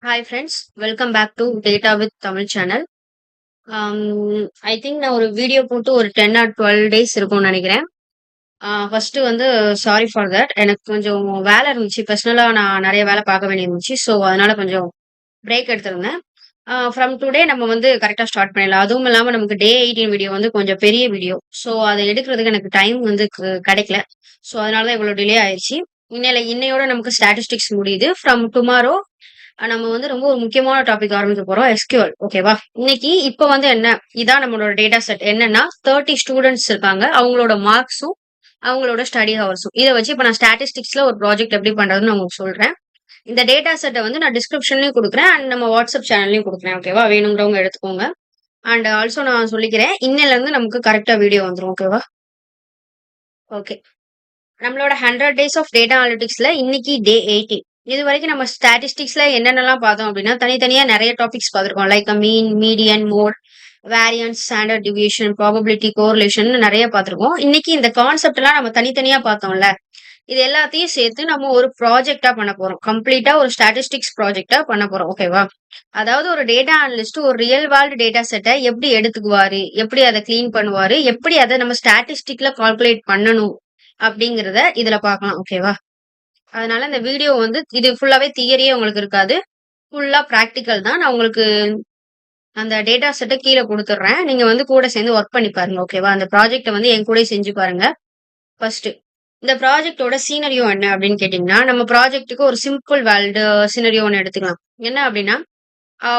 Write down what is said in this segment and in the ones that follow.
Hi friends, welcome back to data with Tamil channel. I think நான் ஒரு video போட்டு ஒரு 10 ஆர் 12 டேஸ் இருக்கும்னு நினைக்கிறேன். ஃபர்ஸ்ட் வந்து சாரி ஃபார் தட். எனக்கு கொஞ்சம் வேலை இருந்துச்சு. பர்சனலா நான் நிறைய வேலை பார்க்க வேண்டியிருந்துச்சு. ஸோ அதனால கொஞ்சம் பிரேக் எடுத்திருந்தேன். ஃப்ரம் டுடே நம்ம வந்து கரெக்டாக ஸ்டார்ட் பண்ணிடலாம். அதுவும் இல்லாமல் நமக்கு டே 18 வீடியோ வந்து கொஞ்சம் பெரிய வீடியோ. ஸோ அதை எடுக்கிறதுக்கு எனக்கு டைம் வந்து கிடைக்கல. ஸோ அதனால தான் இவ்வளோ டிலே ஆயிடுச்சு. இன்னையோட நமக்கு ஸ்டாட்டிஸ்டிக்ஸ் முடியுது. ஃப்ரம் டுமாரோ நம்ம வந்து ரொம்ப ஒரு முக்கியமான டாபிக் ஆரம்பிக்க போறோம். எஸ்கியூஎல். ஓகேவா? இன்னைக்கு இப்ப வந்து என்ன, இதான் நம்மளோட டேட்டா செட். என்னன்னா 30 ஸ்டூடெண்ட்ஸ் இருக்காங்க. அவங்களோட மார்க்ஸும் அவங்களோட ஸ்டடி ஹவர்ஸும் இதை வச்சு இப்ப நான் ஸ்டாட்டிஸ்டிக்ஸ்ல ஒரு ப்ராஜெக்ட் எப்படி பண்றதுன்னு நான் உங்களுக்கு சொல்றேன். இந்த டேட்டா செட்டை வந்து நான் டிஸ்கிரிப்ஷன்லயும் கொடுக்குறேன் அண்ட் நம்ம வாட்ஸ்அப் சேனல்லையும் கொடுக்குறேன். ஓகேவா? வேணுங்கிறவங்க எடுத்துக்கோங்க. அண்ட் ஆல்சோ நான் சொல்லிக்கிறேன், இன்னையில இருந்து நமக்கு கரெக்டா வீடியோ வந்துரும். ஓகேவா? ஓகே. நம்மளோட 100 டேஸ் ஆஃப் டேட்டா அனலிட்டிக்ஸ்ல இன்னைக்கு டே 18. இது வரைக்கும் நம்ம ஸ்டாட்டிஸ்டிக்ஸ்ல என்னென்னலாம் பார்த்தோம் அப்படின்னா, தனித்தனியா நிறைய டாபிக்ஸ் பார்த்திருக்கோம். Like mean, median, mode, variance, standard deviation, probability, correlation நிறைய பார்த்திருக்கோம். இன்னைக்கு இந்த கான்செப்ட் எல்லாம் நம்ம தனித்தனியா பார்த்தோம்ல, இது எல்லாத்தையும் சேர்த்து நம்ம ஒரு ப்ராஜெக்டா பண்ண போறோம். கம்ப்ளீட்டா ஒரு ஸ்டாட்டிஸ்டிக்ஸ் ப்ராஜெக்டா பண்ண போறோம். ஓகேவா? அதாவது ஒரு டேட்டா அனலிஸ்ட் ஒரு ரியல் வேர்ல்டு டேட்டா செட்டை எப்படி எடுத்துக்குவாரு, எப்படி அதை கிளீன் பண்ணுவாரு, எப்படி அதை நம்ம ஸ்டாட்டிஸ்டிக்ல கால்குலேட் பண்ணணும் அப்படிங்கிறத இதுல பார்க்கலாம். ஓகேவா? அதனால இந்த வீடியோ வந்து இது ஃபுல்லாவே தியரியே உங்களுக்கு இருக்காது. ஃபுல்லா பிராக்டிகல் தான். நான் உங்களுக்கு அந்த டேட்டா செட்ட கீழ குடுத்துடுறேன். நீங்க வந்து கூட சேர்ந்து ஒர்க் பண்ணி பாருங்க. ஓகேவா? அந்த ப்ராஜெக்ட்ட வந்து என் கூடயே செஞ்சு பாருங்க. ஃபர்ஸ்ட் இந்த ப்ராஜெக்ட்டோட சீனரியோ என்ன அப்படின்னு கேட்டீங்கன்னா, நம்ம ப்ராஜெக்ட்டுக்கு ஒரு சிம்பிள் வேர்ல்டு சினரியோ ஒண்ணு எடுத்துக்கலாம். என்ன அப்படின்னா,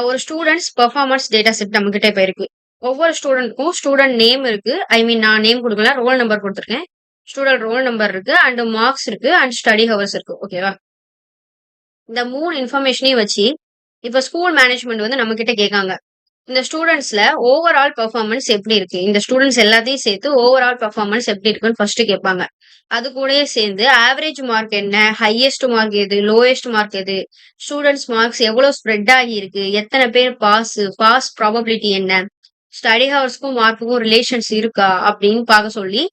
ஒரு ஸ்டூடண்ட்ஸ் பெர்ஃபார்மன்ஸ் டேட்டா செட் நம்மகிட்ட இப்ப இருக்கு. ஒவ்வொரு ஸ்டூடண்ட்க்கும் ஸ்டூடண்ட் நேம் இருக்கு. ஐ மீன் நான் நேம் குடுக்கல. ரோல் நம்பர் குடுத்துருக்கேன். ஸ்டூடண்ட் ரோல் நம்பர் இருக்கு அண்ட் மார்க்ஸ் இருக்கு அண்ட் ஸ்டடி ஹவர்ஸ் இருக்கு. ஓகேவா? இந்த 3 இன்ஃபர்மேஷனையும் வச்சு இப்ப ஸ்கூல் மேனேஜ்மெண்ட் வந்து நம்ம கிட்ட கேட்காங்க. இந்த ஸ்டூடண்ட்ஸ்ல ஓவரால் பெர்ஃபார்மன்ஸ் எப்படி இருக்கு? இந்த ஸ்டூடண்ட்ஸ் எல்லாத்தையும் சேர்த்து ஓவரால் பெர்ஃபார்மன்ஸ் எப்படி இருக்குன்னு ஃபர்ஸ்ட் கேட்பாங்க. அது கூடயே சேர்ந்து ஆவரேஜ் மார்க் என்ன? ஹையஸ்ட் மார்க் எது? லோயஸ்ட் மார்க் எது? ஸ்டூடண்ட்ஸ் மார்க்ஸ் எவ்வளவு ஸ்ப்ரெட் ஆகி இருக்கு? எத்தனை பேர் பாஸ் ப்ராபபிலிட்டி என்ன? ஸ்டடி ஹவர்ஸ்க்கும் மார்க்குக்கும் ரிலேஷன்ஸ் இருக்கா? அப்படின்னு பார்க்க சொல்லி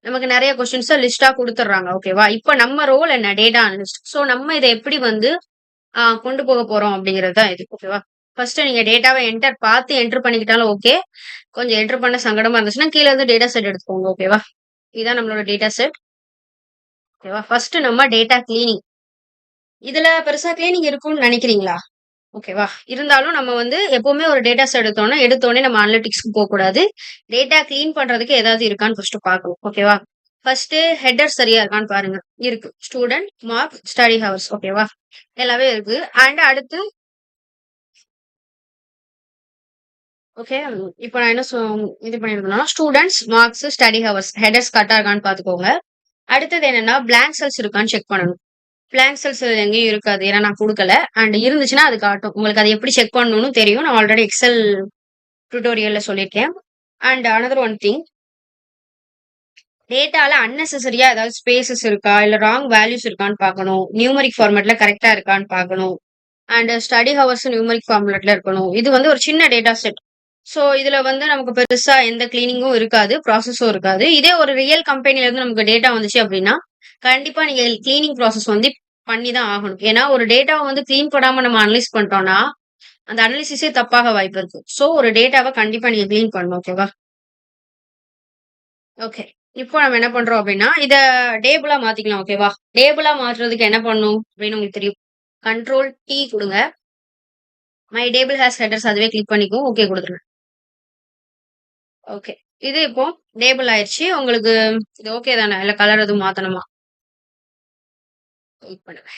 நமக்கு நிறைய கொஸ்டின்ஸ லிஸ்டா குடுத்துடுறாங்க. ஓகேவா? இப்ப நம்ம ரோல் என்ன? Data analyst. சோ நம்ம இத எப்படி வந்து கொண்டு போக போறோம் அப்படிங்கிறது தான் இது. ஓகேவா? ஃபர்ஸ்ட் நீங்க டேட்டாவ பார்த்து என்டர் பண்ணிக்கிட்டாலும் ஓகே. கொஞ்சம் என்டர் பண்ண சங்கடமா இருந்துச்சுன்னா, கீழ இருந்து டேட்டா செட் எடுத்துக்கோங்க. ஓகேவா? இதுதான் நம்மளோட டேட்டா செட். ஓகேவா? ஃபர்ஸ்ட் நம்ம டேட்டா கிளீனிங். இதுல பெருசா கிளீனிங் இருக்கும்னு நினைக்கிறீங்களா? ஓகேவா? இருந்தாலும் நம்ம வந்து எப்பவுமே ஒரு டேட்டா செட் எடுத்தோனே நம்ம அனலிட்டிக்ஸ்க்கு போக்கூடாது. டேட்டா கிளீன் பண்றதுக்கு ஏதாவது இருக்கான்னு ஃபர்ஸ்ட் பார்க்கணும். ஓகேவா? ஃபர்ஸ்ட் ஹெட்டர் சரியா இருக்கான்னு பாருங்க. இருக்கு. Student, mark, study hours. ஓகேவா? எல்லாமே இருக்கு. அண்ட் அடுத்து ஓகே. இப்போ நான் என்ன இது பண்ணிருக்கேன்னா, students, marks, study hours headers கரெக்ட்டா இருக்கான்னு பார்த்துக்கோங்க. அடுத்தது என்னன்னா, பிளாங்க் செல்ஸ் இருக்கான்னு செக் பண்ணணும். பிளாங்க் செல்ஸ் எங்கேயும் இருக்காது. ஏன்னா நான் குடுக்கல. அண்ட் இருந்துச்சுன்னா அது காட்டும். உங்களுக்கு அத எப்படி செக் பண்ணணும்னு தெரியும். நான் ஆல்ரெடி எக்ஸெல் டியூட்டோரியல்ல சொல்லியிருக்கேன். அண்ட் அனதர் ஒன் திங், டேட்டால அன்னெசெசரியா ஏதாவது ஸ்பேசஸ் இருக்கா? இல்ல ராங் வேல்யூஸ் இருக்கான்னு பார்க்கணும். நியூமெரிக் ஃபார்மேட்ல கரெக்ட்டா இருக்கான்னு பார்க்கணும். அண்ட் ஸ்டடி ஹவர்ஸ் நியூமெரிக் ஃபார்மேட்ல இருக்கணும். இது வந்து ஒரு சின்ன டேட்டா செட். சோ இதுல வந்து நமக்கு பெருசா எந்த கிளீனிங்கும் இருக்காது, ப்ராசஸும் இருக்காது. இதே ஒரு ரியல் கம்பெனில இருந்து நமக்கு டேட்டா வந்துச்சு அப்படின்னா, கண்டிப்பா நீங்க கிளீனிங் ப்ராசஸ் வந்து பண்ணி தான் ஆகணும். ஏன்னா ஒரு டேட்டாவ வந்து கிளீன் பண்ணாம நம்ம அனலைஸ் பண்ணிட்டோம்னா, அந்த அனாலிசிஸே தப்பாக வாய்ப்பு இருக்கு. சோ ஒரு டேட்டாவ கண்டிப்பா நீங்க கிளீன் பண்ணணும். ஓகேவா? ஓகே. இப்போ நம்ம என்ன பண்றோம் அப்படின்னா, இத டேபிளா மாத்திக்கலாம். ஓகேவா? டேபிளா மாத்துறதுக்கு என்ன பண்ணணும் அப்படின்னு உங்களுக்கு தெரியும். கண்ட்ரோல் டி குடுங்க. மை டேபிள் ஹாஸ் ஹெடர்ஸ் அதுவே கிளிக் பண்ணிக்கும். ஓகே குடுத்துருங்க. ஓகே. இது இப்போ டேபிள் ஆயிருச்சு. உங்களுக்கு இது ஓகே தானே? இல்ல கலர் எதுவும் மாத்தணுமா? வெயிட் பண்ணுங்க.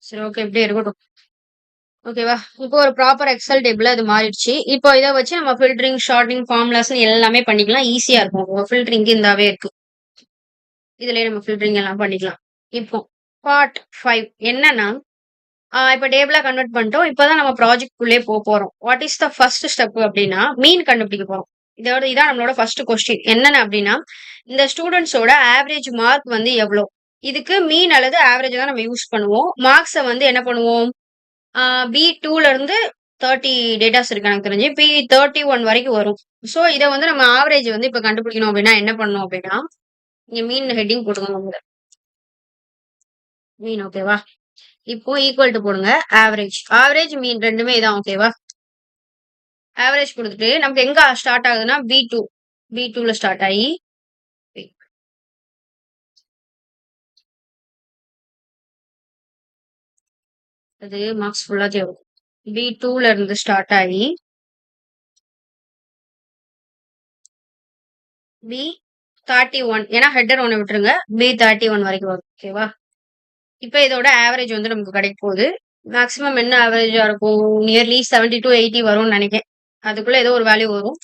சரி ஓகே. இப்படியே இருக்கட்டும். ஓகேவா? இப்போ ஒரு ப்ராப்பர் எக்ஸெல் டேபிளா இது மாறிடுச்சு. இப்போ இத வச்சு நம்ம ஃபில்டரிங், ஷார்ட்டிங், ஃபார்முலாஸ்ன்னு எல்லாமே பண்ணிக்கலாம். ஈஸியா இருக்கும். உங்க ஃபில்டரிங் இந்தாவே இருக்கு. இதுலயே நம்ம ஃபில்டரிங் எல்லாம் பண்ணிக்கலாம். இப்போ பார்ட் 5 என்னன்னா, இப்ப டேபிளா கன்வெர்ட் பண்ணிட்டோம். இப்பதான் நம்ம ப்ராஜெக்ட் குள்ளயே போறோம். What is the first step அப்படின்னா, மீன் கண்டுபிடிக்க போறோம். இதான் நம்மளோட ஃபர்ஸ்ட் கொஸ்டின். என்னன்னு அப்படின்னா, இந்த ஸ்டூடண்ட்ஸோட ஆவரேஜ் மார்க் வந்து எவ்வளோ? இதுக்கு மீன் அல்லது ஆவரேஜ் தான் நம்ம யூஸ் பண்ணுவோம். மார்க்ஸ வந்து என்ன பண்ணுவோம்? பி2ல இருந்து 30 டேட்டாஸ் இருக்கு எனக்கு தெரிஞ்சு. P31 வரைக்கும் வரும். ஸோ இத வந்து நம்ம ஆவரேஜ் வந்து இப்ப கண்டுபிடிக்கணும் அப்டின்னா என்ன பண்ணணும் அப்டின்னா, இங்க மீன் ஹெட்டிங் போட்டுக்கோங்க முதல்ல. மீன் ஓகேவா? இப்போ ஈக்குவல் டூ போடுங்க. ஆவரேஜ். ஆவரேஜ், மீன் 2மே இதான் ஓகேவா? ஆவரேஜ் குடுத்துட்டு நமக்கு எங்க ஸ்டார்ட் ஆகுதுன்னா B2. B2ல ஸ்டார்ட் ஆயி அது மார்க்ஸ் ஃபுல்லாத்தையும் வரும். B2ல இருந்து ஸ்டார்ட் ஆயி B31 ஏன்னா ஹெட்டர் 1 விட்டுருங்க. B31 வரைக்கும் வரும். ஓகேவா? இப்ப இதோட ஆவரேஜ் வந்து நமக்கு கிடைக்க போகுது. மேக்ஸிமம் என்ன ஆவரேஜா இருக்கும்? நியர்லி 70 to 80 வரும்னு நெனைக்கிறேன். அதுக்குள்ள ஏதோ ஒரு வேல்யூ வரும்.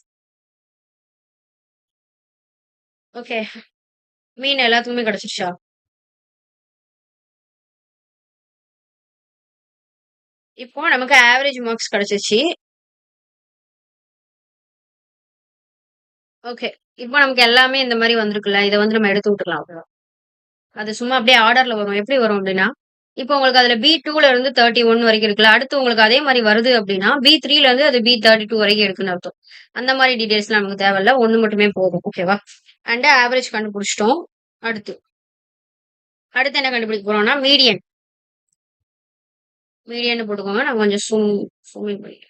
ஓகே. மீன் எல்லாத்துக்குமே கிடைச்சிருச்சா? இப்போ நமக்கு ஆவரேஜ் மார்க்ஸ் கிடைச்சிருச்சு. ஓகே. இப்போ நமக்கு எல்லாமே இந்த மாரி வந்திருக்குல்ல. இத வந்து நம்ம எடுத்து விட்டுறலாம். அவ்வளவுதான். அது சும்மா அப்படியே ஆர்டர்ல வரும். எப்படி வரும் அப்படின்னா, இப்போ உங்களுக்கு அதுல B2ல இருந்து 31 வரைக்கும் இருக்குல்ல. அடுத்து உங்களுக்கு அதே மாரி வருது அப்படின்னா, B3ல இருந்து அது B32 வரைக்கும் இருக்குன்னு அர்த்தம். அந்த மாரி டீடைல்ஸ்லாம் நமக்கு தேவையில்ல. 1 மட்டுமே போதும். ஓகேவா? ஆவரேஜ் கண்டுபிடிச்சிட்டோம். அடுத்து அடுத்து என்ன கண்டுபிடிக்க போறோம்னா, மீடியன். மீடியன்னு போட்டுக்கோங்க. நான் கொஞ்சம் ஜூம் இன் பண்ணிக்கிறேன்.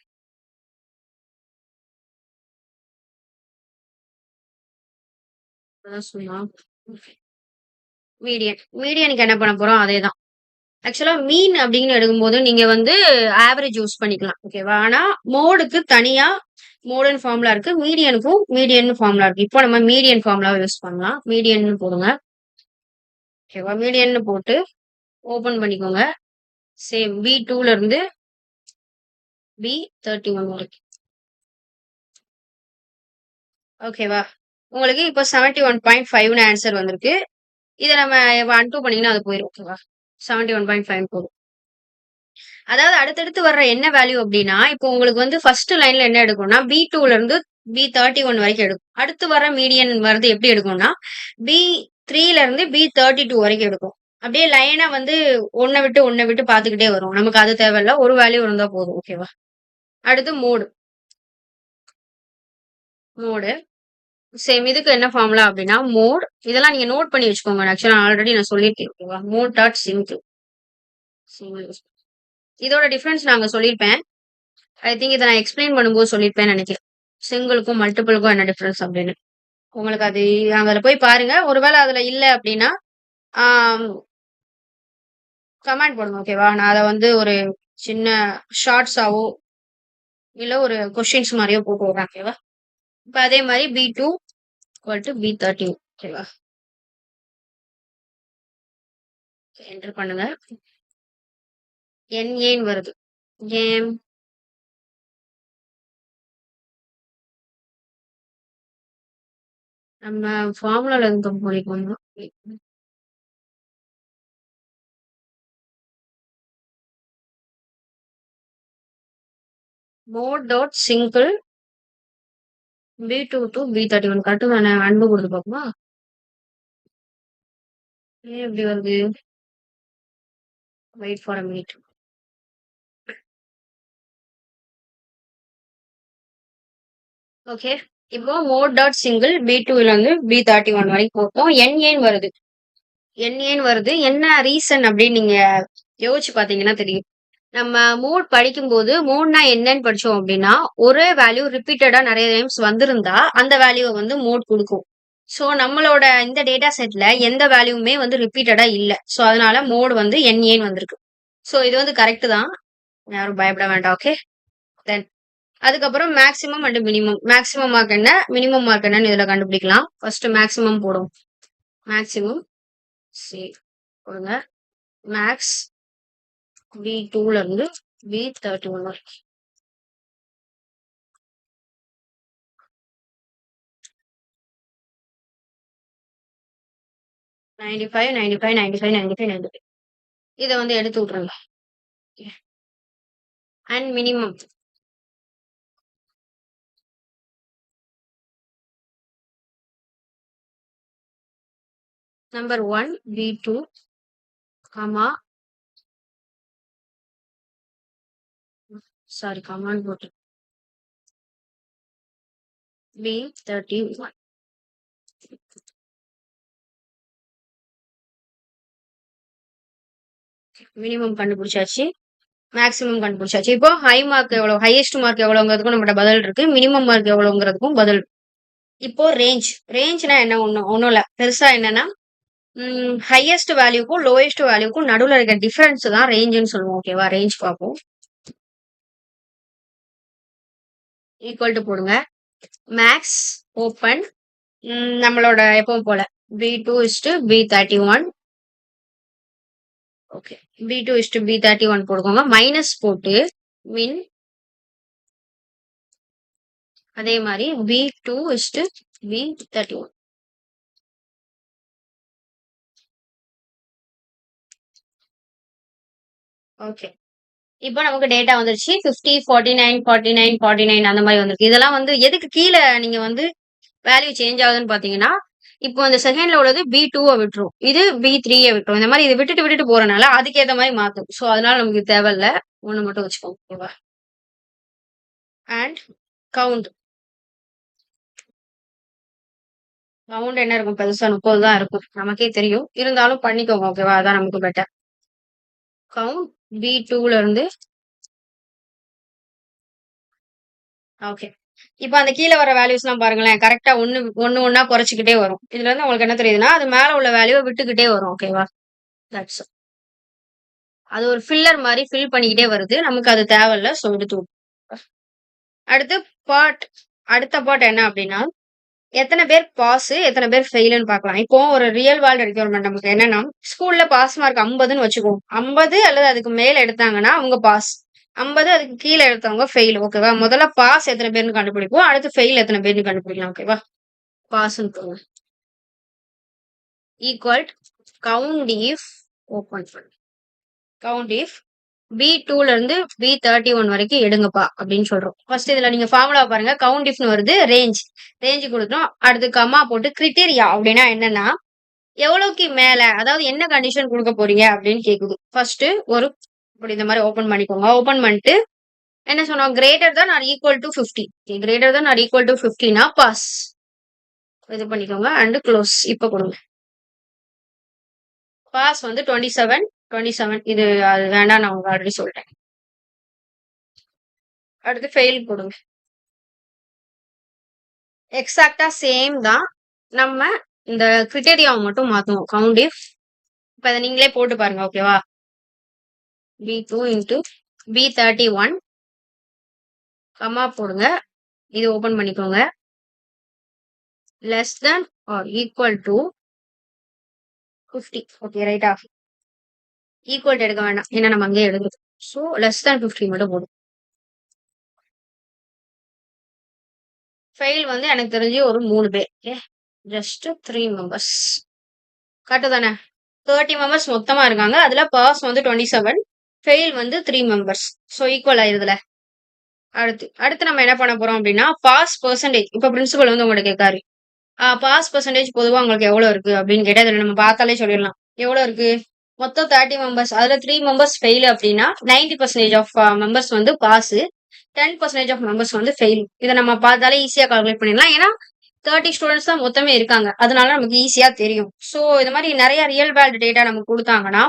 அதான் சொன்னா. மீடியனுக்கு என்ன பண்ண போறோம்? அதேதான். ஆக்சுவலா மீன் அப்படின்னு எடுக்கும்போது நீங்க வந்து ஆவரேஜ் யூஸ் பண்ணிக்கலாம். ஓகேவா? ஆனா மோடுக்கு தனியா மோடுன்னு ஃபார்முலா இருக்கு. மீடியனுக்கும் மீடியன் ஃபார்முலா இருக்கு. இப்போ நம்ம மீடியன் ஃபார்முலாவை யூஸ் பண்ணலாம். மீடியன்னு போடுங்க. ஓகேவா? மீடியன்னு போட்டு ஓபன் பண்ணிக்கோங்க. சேம் B2ல இருந்து B31 வரைக்கும். ஓகேவா? உங்களுக்கு இப்போ 71.5ன்னு ஆன்சர் வந்திருக்கு. இத நம்ம 1, 2 பண்ணீங்கன்னா அது போயிரும். ஓகேவா? 71.5 போதும். அதாவது அடுத்தடுத்து வர்ற என்ன வேல்யூ அப்டின்னா, இப்போ உங்களுக்கு வந்து ஃபர்ஸ்ட் லைன்ல என்ன எடுக்கும்னா, B2ல இருந்து B31 வரைக்கும் எடுக்கும். அடுத்து வர மீடியன் வரது எப்படி எடுக்கும்னா, B3ல இருந்து B32 வரைக்கும் எடுக்கும். அப்படியே லைனா வந்து ஒண்ண விட்டு பார்த்துக்கிட்டே வரும். நமக்கு அது தேவையில்ல. ஒரு வேல்யூ இருந்தா போதும். ஓகேவா? அடுத்து மோடு. சேம் இதுக்கு என்ன ஃபார்முலா அப்டின்னா, இதெல்லாம் நீங்க நோட் பண்ணி வச்சுக்கோங்க. ஆக்சுவலா ஆல்ரெடி நான் சொல்லியிருக்கேன். ஓகேவா? Mode dot single. இதோட டிஃபரன்ஸ் நாங்க சொல்லியிருப்பேன். ஐ திங்க் இத நான் எக்ஸ்பிளைன் பண்ணும்போது சொல்லியிருப்பேன்னு நெனைக்கிறேன். சிங்கிள்க்கும், மல்டிபிள்க்கும் என்ன டிஃபரன்ஸ் அப்படின்னு. உங்களுக்கு அது அங்க அதுல போய் பாருங்க. ஒருவேள அதுல இல்ல அப்படின்னா, ஆம் கமெண்ட் போடுங்க. ஓகேவா? நான் அத வந்து ஒரு சின்ன ஷார்ட்ஸாவோ, இல்ல ஒரு கொஸ்டின்ஸ் மாரியோ போட்டு விடுறேன். ஓகேவா? இப்ப அதே மாரி B2 ஈக்குவல் டூ B13. ஓகேவா? என்டர் பண்ணுங்க. NAன்னு வருது. ஏன்? நம்ம ஃபார்முலால இருந்து போய்க்கணும். Mode dot single B2 to B31 correct தானே? அன்பு குடுத்து பாப்போமா? ஏன் இப்படி வருது? Wait for a minute. Okay. இப்போ மோட் டாட் சிங்கிள் B2ல இருந்து B31 வரைக்கும் போட்டோம். NAன்னு வருது. NAன்னு வருது. என்ன ரீசன் அப்படின்னு நீங்க யோசிச்சு பார்த்தீங்கன்னா தெரியும். நம்ம மோட் படிக்கும்போது மோட்னா என்னன்னு படிச்சோம் அப்படின்னா, ஒரே வேல்யூ ரிப்பீட்டடா நெறைய டைம்ஸ் வந்திருந்தா, அந்த வேல்யூவ வந்து மோட் குடுக்கும். சோ நம்மளோட இந்த டேட்டா செட்ல எந்த வேல்யூவுமே வந்து ரிப்பீட்டடா இல்ல. சோ அதனால மோட் வந்து NAன்னு வந்திருக்கு. சோ இது வந்து கரெக்ட் தான். யாரும் பயப்பட வேண்டாம். ஓகே. தென் அதுக்கப்புறம் maximum and minimum. Maximum mark என்ன? மினிமம் மார்க் என்னன்னு இதுல கண்டுபிடிக்கலாம். ஃபர்ஸ்ட் மேக்ஸிமம் போடுவோம். மேக்ஸிமம் சி போடுங்க. மேக்ஸ் B2ல இருந்து B31 வரைக்கும். 95, 95, 95, 95, 95. இத வந்து எடுத்து விட்டுருங்க. And minimum. Number 1 B2, comma sorry command போட்டு B31 மினிமம் கண்டுபிடிச்சாச்சு, மேக்ஸிமம் கண்டுபிடிச்சாச்சு. இப்போ ஹை மார்க் எவ்வளவு, ஹையஸ்ட் மார்க் எவ்வளவுங்கிறதுக்கும் நம்மகிட்ட பதில் இருக்கு, மினிமம் மார்க் எவ்வளவுங்கிறதுக்கும் பதில். இப்போ ரேஞ்ச்னா என்ன, ஒண்ணும் இல்ல பெருசா என்னன்னா ஹையஸ்ட் வேல்யூக்கும் லோயஸ்ட் வேல்யூக்கும் நடுவுல இருக்க டிஃபரன்ஸ் தான் ரேஞ்சுன்னு சொல்லுவோம். ஓகேவா, ரேஞ்ச் பார்ப்போம். ஈக்குவல் டு போடுங்க, மேக்ஸ் ஓப்பன், நம்மளோட எப்பவும் போல B2 B31. Okay, B2 B31 போடுக்கோங்க, minus போட்டு மின், அதே மாதிரி B2 B31. ஓகே, இப்போ நமக்கு டேட்டா வந்துருச்சு 50 49 49 49 அந்த மாதிரி வந்திருக்கு. இதெல்லாம் வந்து எதுக்கு கீழே நீங்க வந்து வேல்யூ சேஞ்ச் ஆகுதுன்னு பாத்தீங்கன்னா, இப்போ இந்த செகண்ட்ல உள்ளது B2 விட்டுரும், இது B3 விட்டுரும். இந்த மாதிரி இதை விட்டுட்டு விட்டுட்டு போறனால அதுக்கு ஏத்த மாதிரி மாத்தும். சோ அதனால நமக்கு தேவையில்ல, ஒண்ணு மட்டும் வச்சுக்கோங்க. ஓகேவா, அண்ட் கவுண்ட் என்ன இருக்கும், பெருசா 30 தான் இருக்கும், நமக்கே தெரியும், இருந்தாலும் பண்ணிக்கோங்க. ஓகேவா, அதான் நமக்கு பெட்டர். கவுண்ட் B2ல இருந்து, ஓகே, இப்ப அந்த கீழே வர வேல்யூஸ் எல்லாம் பாருங்களேன், கரெக்டா ஒண்ணா குறைச்சிக்கிட்டே வரும். இதுல இருந்து உங்களுக்கு என்ன தெரியுதுன்னா, அது மேல உள்ள வேல்யூவை விட்டுக்கிட்டே வரும். ஓகேவா, தட்ஸ் அது ஒரு ஃபில்லர் மாதிரி ஃபில் பண்ணிக்கிட்டே வருது, நமக்கு அது தேவையில்ல. ஸோ எடுத்து அடுத்து அடுத்த பார்ட் என்ன அப்படின்னா, எத்தனை பேர் பாஸ் எத்தனை பேர் ஃபெயிலுன்னு பார்க்கலாம். இப்போ ஒரு ரியல் வேர்ல்டு ரெக்யர்மெண்ட் நமக்கு என்னன்னா, ஸ்கூல்ல பாஸ் மார்க் 50ன்னு வச்சுக்கோம், 50 அல்லது அதுக்கு மேல எடுத்தாங்கன்னா அவங்க பாஸ், 50 அதுக்கு கீழே எடுத்தவங்க ஃபெயில். ஓகேவா, முதல்ல பாஸ் எத்தனை பேர்னு கண்டுபிடிப்போம், அடுத்து ஃபெயில் எத்தனை பேர்னு கண்டுபிடிக்கலாம். ஓகேவா, பாஸ்ன்னு போங்க, ஈக்குவல் கவுண்ட் இஃப், ஓப்பன் பண்ணு, கவுண்ட் இஃப் B2ல இருந்து B31 வரைக்கும் எடுங்கப்பா அப்படின்னு சொல்றோம். ஃபர்ஸ்ட் இதுல நீங்க ஃபார்முலா பாருங்க, கவுண்ட் இஃப்னு வருது, ரேஞ்ச் கொடுத்தோம், அடுத்து கமா போட்டு கிரிட்டீரியா அப்படின்னா என்னன்னா, எவ்வளவுக்கு மேல, அதாவது என்ன கண்டிஷன் கொடுக்க போறீங்க அப்படின்னு கேக்குது. ஃபர்ஸ்ட் ஒரு இப்படி இந்த மாதிரி ஓபன் பண்ணிக்கோங்க, ஓபன் பண்ணிட்டு என்ன சொன்னோம், greater than R equal to 50, greater than R equal to 50னா pass, இது பண்ணிக்கோங்க அண்ட் க்ளோஸ். இப்ப கொடுங்க, பாஸ் வந்து 27 இது அது வேண்டாம், நான் உங்களுக்கு ஆல்ரெடி சொல்லிட்டேன். அடுத்து ஃபெயில் கொடுங்க, எக்ஸாக்டா சேம் தான், நம்ம இந்த கிரிட்டேரியாவை மட்டும் மாத்துவோம். கவுண்ட் இஃப், இப்ப அதை நீங்களே போட்டு பாருங்க. ஓகேவா, B2 இன்டு B31 கமா போடுங்க, இது ஓபன் பண்ணிக்கோங்க, less than or equal to 50. Okay ரைட்டா, ஈக்குவல் எடுக்க வேண்டாம், ஏன்னா நம்ம அங்கேயே எடுக்குது. ஸோ லெஸ் தேன் 50 மட்டும் போடும். ஃபெயில் வந்து எனக்கு தெரிஞ்சு ஒரு 3 பேர், ஓகே, ஜஸ்ட் 3 மெம்பர்ஸ். கரெக்டு தானே, 30 மெம்பர்ஸ் மொத்தமா இருக்காங்க, அதுல பாஸ் வந்து 27, ஃபெயில் வந்து 3 மெம்பர்ஸ். So equal ஆயிருதுல. அடுத்து நம்ம என்ன பண்ண போறோம் அப்படின்னா, பாஸ் பெர்சன்டேஜ். இப்ப பிரின்சிபல் வந்து உங்கள்ட்ட கேட்காரு, பாஸ் பெர்சன்டேஜ் பொதுவா உங்களுக்கு எவ்வளவு இருக்கு அப்படின்னு கேட்டா, இதுல நம்ம பார்த்தாலே சொல்லிடலாம். எவ்வளவு இருக்கு, மொத்தம் 30 மெம்பர்ஸ், அதுல 3 மெம்பர்ஸ் ஃபெயில் அப்படின்னா 90% ஆஃப் மெம்பர்ஸ் வந்து பாஸ், 10% ஆஃப் மெம்பர்ஸ் வந்து ஃபெயில். இதை நம்ம பார்த்தாலே ஈஸியா கால்குலேட் பண்ணிடலாம், ஏன்னா 30 ஸ்டூடெண்ட்ஸ் தான் மொத்தமே இருக்காங்க, அதனால நமக்கு ஈஸியா தெரியும். ஸோ இது மாதிரி நிறைய ரியல் வேர்ல்டு டேட்டா நமக்கு கொடுத்தாங்கன்னா,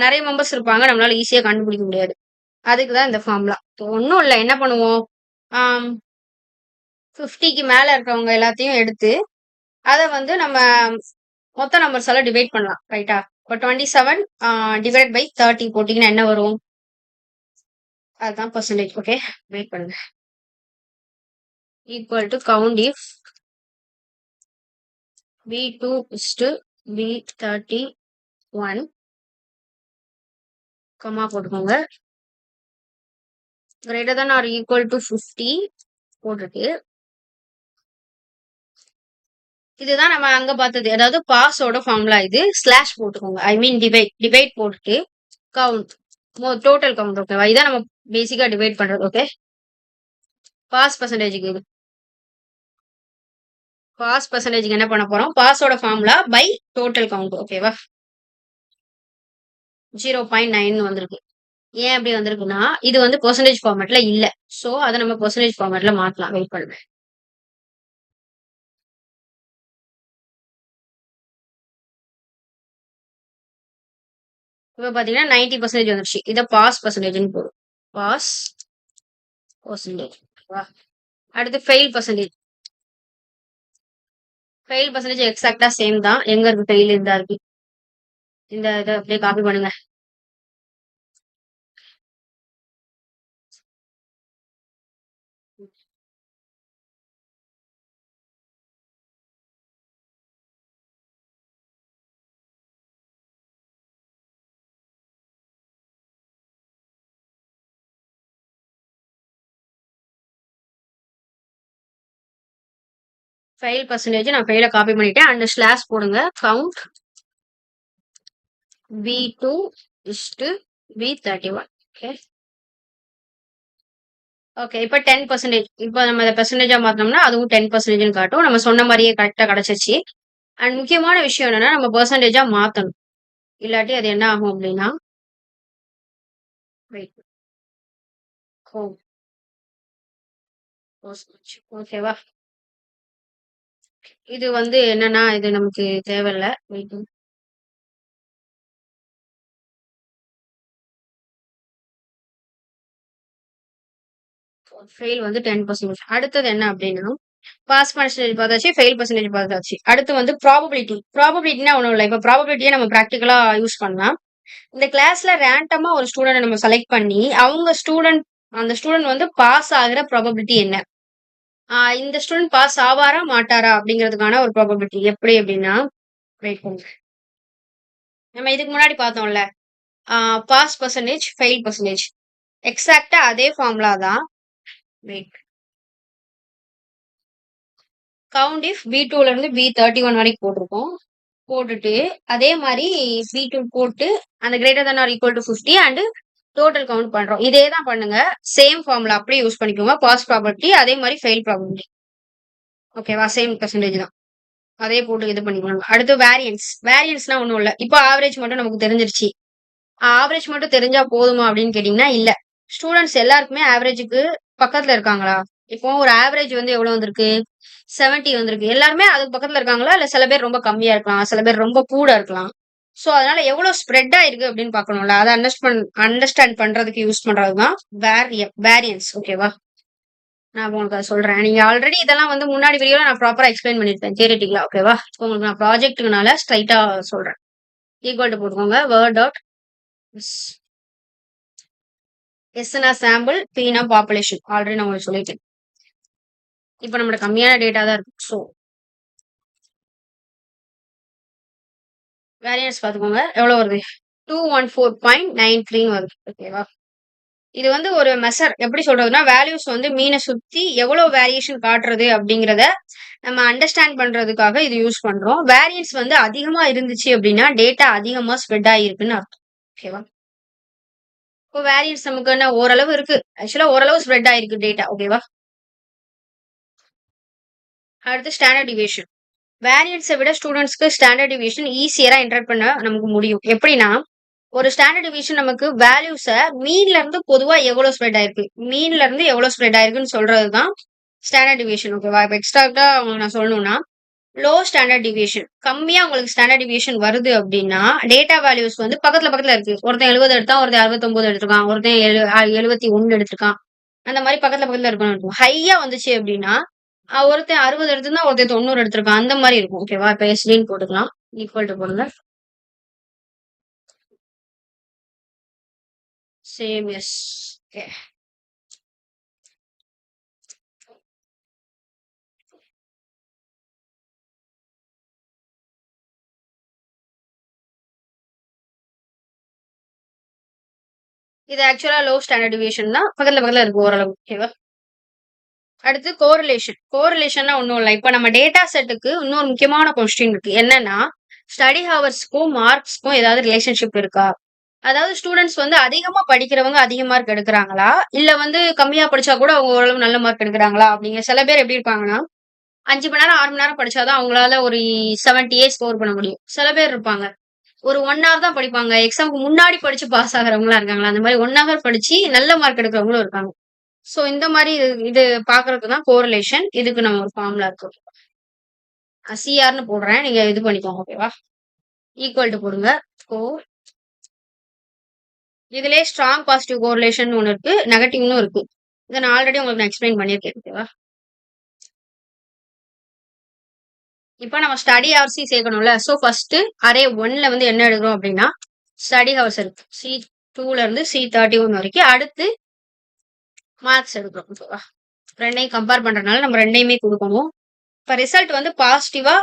நிறைய மெம்பர்ஸ் இருப்பாங்க, நம்மளால ஈஸியா கண்டுபிடிக்க முடியாது. அதுக்குதான் இந்த ஃபார்முலா. ஒன்றும் இல்லை, என்ன பண்ணுவோம், 50க்கு மேல இருக்கவங்க எல்லாத்தையும் எடுத்து அதை வந்து நம்ம மொத்த நம்பர்ஸ் எல்லாம் டிவைட் பண்ணலாம். ரைட்டா, இப்போ 27 டிவைட் பை 30 போட்டீங்கன்னா என்ன வரும், அதுதான் பெர்சன்டேஜ். ஓகே, வெயிட் பண்ணுங்க, equal to count if B2 B31 comma போட்டுக்கோங்க, greater than or equal to 50 போட்டுட்டு, இதுதான் நம்ம அங்க பார்த்தது, அதாவது பாஸோட ஃபார்முலா இது, ஸ்லாஷ் போட்டுக்கோங்க, ஐ மீன் டிவைட் போட்டுட்டு கவுண்ட், டோட்டல் கவுண்ட். ஓகேவா, இதான் நம்ம பேசிக்கா டிவைட் பண்றது. ஓகே, பாஸ் பர்சன்டேஜுக்கு இது, பாஸ் பர்சன்டேஜுக்கு என்ன பண்ண போறோம், பாஸோட ஃபார்முலா பை டோட்டல் கவுண்ட். ஓகேவா, 0.9 வந்திருக்கு. ஏன் அப்படி வந்திருக்குன்னா, இது வந்து பெர்சன்டேஜ் ஃபார்மேட்ல இல்ல. சோ, அத நம்ம பெர்சன்டேஜ் ஃபார்மேட்ல மாத்தலாம். வெயிட் பண்ணுங்க. இப்ப பாத்தீங்கன்னா 90% வந்துருச்சு. இத பாஸ் பெர்சன்டேஜ்ன்னு போடும். Pass percentage. அடுத்து ஃபெயில் பெர்சன்டேஜ். ஃபெயில் பெர்சன்டேஜ் எக்ஸாக்ட்டா சேம் தான். எங்க இருக்கு ஃபெயில்? இந்தா இருக்கு. இந்த இத அப்படியே காப்பி பண்ணுங்க. ஃபெயில் பெர்சன்டேஜ் நான் ஃபெயில காப்பி பண்ணிட்டேன். அண்ட் ஸ்லாஷ் போடுங்க. Count V2 is to V31. Okay. Okay. இப்ப 10% இப்ப நம்ம அத பெர்சன்டேஜா மாத்துனோம்னா, அதுவும் 10%ன்னு காட்டும். நம்ம சொன்ன மாரியே கரெக்ட்டா கிடைச்சிருச்சு. அண்ட் முக்கியமான விஷயம் என்னன்னா, நம்ம பெர்சன்டேஜா மாத்தணும். இல்லாட்டி அது என்ன ஆகும் அப்டின்னா, வெயிட் ஹோம் பெர்சன்டேஜ் ஓகேவா? இது வந்து என்னன்னா, இது நமக்கு தேவையில்ல. வெயிட் ஃபெயில் வந்து 10%. அடுத்தது என்ன அப்டின்னா, பாஸ் பெர்சன்டேஜ் பார்த்தாச்சு, ஃபெயில் பெர்சன்டேஜ் பார்த்தாச்சு. அடுத்து வந்து ப்ராபபிலிட்டி. ப்ராபபிலிட்டினா ஒண்ணும் இல்ல. இப்ப ப்ராபபிலிட்டிய நம்ம பிராக்டிகலா யூஸ் பண்ணலாம். இந்த கிளாஸ்ல ரேண்டமா ஒரு ஸ்டூடண்ட்ட நம்ம செலக்ட் பண்ணி, அந்த ஸ்டூடண்ட் வந்து பாஸ் ஆகுற ப்ராபபிலிட்டி என்ன? இந்த ஸ்டூடண்ட் பாஸ் ஆவாரா, மாட்டாரா? அப்படிங்கிறதுக்கான ஒரு ப்ராபபிலிட்டி. எப்படி அப்படின்னா, வெயிட் பண்ணுங்க. நம்ம இதுக்கு முன்னாடி பார்த்தோம்ல. ஆ பாஸ் பெர்சன்டேஜ், ஃபெயில் பெர்சன்டேஜ். எக்ஸாக்ட்டா அதே ஃபார்முலா தான். வெயிட். கவுண்ட் இஃப் B2ல இருந்து B31 வரைக்கும் போட்டிருக்கோம். போட்டுட்டு, அதே மாரி B2 போட்டு, அந்த greater than or equal to 50 and total count பண்றோம். இதே தான் பண்ணுங்க. சேம் ஃபார்முலா அப்படியே யூஸ் பண்ணிக்கோங்க. பாஸ் ப்ராபபிலிட்டி அதே மாரி ஃபெயில் ப்ராபபிலிட்டி. ஓகேவா? சேம் பெர்சன்டேஜ் தான். அதே போட்டு இது பண்ணிக்கோங்க. அடுத்து வேரியன்ஸ். வேரியன்ஸ்னா ஒண்ணும் இல்ல. இப்போ ஆவரேஜ் மட்டும் நமக்கு தெரிஞ்சிருச்சு. ஆவரேஜ் மட்டும் தெரிஞ்சா போதுமா அப்படின்னு கேட்டீங்கன்னா, இல்ல. ஸ்டூடண்ட்ஸ் எல்லாருக்குமே ஆவரேஜ்க்கு பக்கத்துல இருக்காங்களா? இப்போ ஒரு ஆவரேஜ் வந்து எவ்வளவு வந்திருக்கு? 70 வந்திருக்கு. எல்லாருமே அதுக்கு பக்கத்துல இருக்காங்களா? இல்ல சில பேர் ரொம்ப கம்மியா இருக்கலாம். சில பேர் ரொம்ப கூட இருக்கலாம். சோ, அதனால எவ்வளவு ஸ்ப்ரெட் ஆயிருக்கு அப்படின்னு பார்க்கணும்ல. அத அண்டர்ஸ்டாண்ட் பண்றதுக்கு யூஸ் பண்றது தான் வேரியன்ஸ். ஓகேவா? நான் இப்ப உங்களுக்கு அத சொல்றேன். நீங்க ஆல்ரெடி இதெல்லாம் வந்து முன்னாடி வீடியோல நான் ப்ராப்பரா எக்ஸ்பிளைன் பண்ணிருப்பேன். தியரிட்டிக்கலா. ஓகேவா? இப்போ உங்களுக்கு நான் ப்ராஜெக்ட்னால ஸ்ட்ரைட்டா சொல்றேன். ஈக்குவல் டு போட்டுக்கோங்க. word டாட் எஸ்னா சாம்பிள், பினா பாப்புலேஷன். ஆல்ரெடி நான் உங்களுக்கு சொல்லிட்டேன். இப்ப நம்மளோட கம்மியான டேட்டா தான் இருக்கு. சோ, வேரியன்ஸ் பாத்துக்கோங்க. எவ்வளவு வருது? 214.93 வருது. ஓகேவா? இது வந்து ஒரு மெஷர் எப்படி சொல்றதுன்னா, வேல்யூஸ் வந்து மீன சுத்தி எவ்வளவு வேரியேஷன் காட்டுறது அப்படிங்கிறத நம்ம அண்டர்ஸ்டாண்ட் பண்றதுக்காக இது யூஸ் பண்றோம். வேரியன்ஸ் வந்து அதிகமா இருந்துச்சு அப்படின்னா, டேட்டா அதிகமா ஸ்ப்ரெட் ஆகிருக்குன்னு அர்த்தம். ஓகேவா? இப்போ வேரியன்ஸ் நமக்கு என்ன ஓரளவு இருக்கு. ஆக்சுவலா ஓரளவு ஸ்ப்ரெட் ஆயிருக்கு டேட்டா. ஓகேவா? அடுத்து ஸ்டாண்டர்ட் டிவியேஷன். வேரியன்ஸை விட ஸ்டூடெண்ட்ஸ்க்கு ஸ்டாண்டர்ட் டிவியேஷன் ஈஸியரா என்டர் பண்ண நமக்கு முடியும். எப்படின்னா, ஒரு ஸ்டாண்டர்ட் டிவியேஷன் நமக்கு வேல்யூஸ மீன்ல இருந்து பொதுவா எவ்வளவு ஸ்ப்ரெட் ஆயிருக்கு, மீன்ல இருந்து எவ்வளவு ஸ்ப்ரெட் ஆயிருக்குன்னு சொல்றதுதான் ஸ்டாண்டர்ட் டிவியேஷன். ஓகேவா? இப்ப எக்ஸ்ட்ராக்டா உங்களுக்கு நான் சொல்லணும்னா, லோ ஸ்டாண்டர்ட் டிவியேஷன் கம்மியா உங்களுக்கு ஸ்டாண்டர்ட் டிவியேஷன் வருது அப்படின்னா, டேட்டா வேல்யூஸ் வந்து பக்கத்துல பக்கத்துல இருக்கு. ஒருத்தன் 70 எடுத்தான், ஒருத்தன் 69 எடுத்திருக்கான், ஒருத்தன் 71 எடுத்திருக்கான். அந்த மாதிரி பக்கத்துல பக்கத்துல இருக்கணும். ஹையா வந்துச்சு அப்படின்னா, ஒருத்தன் 60 எடுத்திருந்தா ஒருத்தன் 90 எடுத்திருக்கான். அந்த மாதிரி இருக்கும். ஓகேவா? இப்ப எஸ்டின்னு போட்டுக்கலாம். ஈக்குவல் டு போடுங்க. Same S. ஓகே. இது ஆக்சுவலா லோ ஸ்டாண்டர்ட் டிவியேஷன் தான். பக்கத்துல பக்கத்துல இருக்கு ஓரளவு. ஓகேவா? அடுத்து கோரிலேஷன். கோரிலேஷன்னா ஒண்ணும் இல்ல. இப்ப நம்ம டேட்டா செட்டுக்கு இன்னொரு முக்கியமான கொஸ்டின் இருக்கு. என்னன்னா, ஸ்டடி ஹவர்ஸ்க்கும் மார்க்ஸ்க்கும் ஏதாவது ரிலேஷன்ஷிப் இருக்கா? அதாவது ஸ்டூடெண்ட்ஸ் வந்து அதிகமா படிக்கிறவங்க அதிக மார்க் எடுக்குறாங்களா? இல்ல வந்து கம்மியா படிச்சா கூட அவங்க ஓரளவு நல்ல மார்க் எடுக்குறாங்களா? அப்படிங்கிற சில பேர் எப்படி இருப்பாங்கன்னா, 5 மணி நேரம், 6 மணி நேரம் படிச்சாதான் அவங்களால ஒரு 70 ஸ்கோர் பண்ண முடியும். சில பேர் இருப்பாங்க. ஒரு 1 ஹவர் தான் படிப்பாங்க. எக்ஸாம்க்கு முன்னாடி படிச்சு பாஸ் ஆகுறவங்கலாம் இருக்காங்களா, அந்த மாரி 1 ஹவர் படிச்சு நல்ல மார்க் எடுக்கிறவங்களும் இருக்காங்க. சோ இந்த மாரி இது பார்க்கறதுக்கு தான் கோரிலேஷன். இதுக்கு நம்ம ஒரு ஃபார்முலா இருக்கு. சிஆர்ன்னு போடுறேன். நீங்க இது பண்ணிக்கோங்க. ஓகேவா? ஈக்குவல் டூ போடுங்க. கோ இதுலயே ஸ்ட்ராங் பாசிட்டிவ் கோரிலேஷன் ஒண்ணு இருக்கு. நெகட்டிவ்னும் இருக்கு. இத நான் ஆல்ரெடி உங்களுக்கு நான் எக்ஸ்பிளைன் பண்ணியிருக்கேன். ஓகேவா? இப்ப நம்ம ஸ்டடி ஹவர்ஸையும் சேர்க்கணும்ல. சோ ஃபர்ஸ்ட் அரே 1ல வந்து என்ன எடுக்கிறோம் அப்படின்னா, ஸ்டடி ஹவர்ஸ் இருக்கு. C2ல இருந்து C31 வரைக்கும். அடுத்து மார்க்ஸ் எடுக்கிறோம். ஓகேவா? 2யும் கம்பேர் பண்றதுனால நம்ம 2யுமே குடுக்கணும். இப்ப ரிசல்ட் வந்து பாசிட்டிவா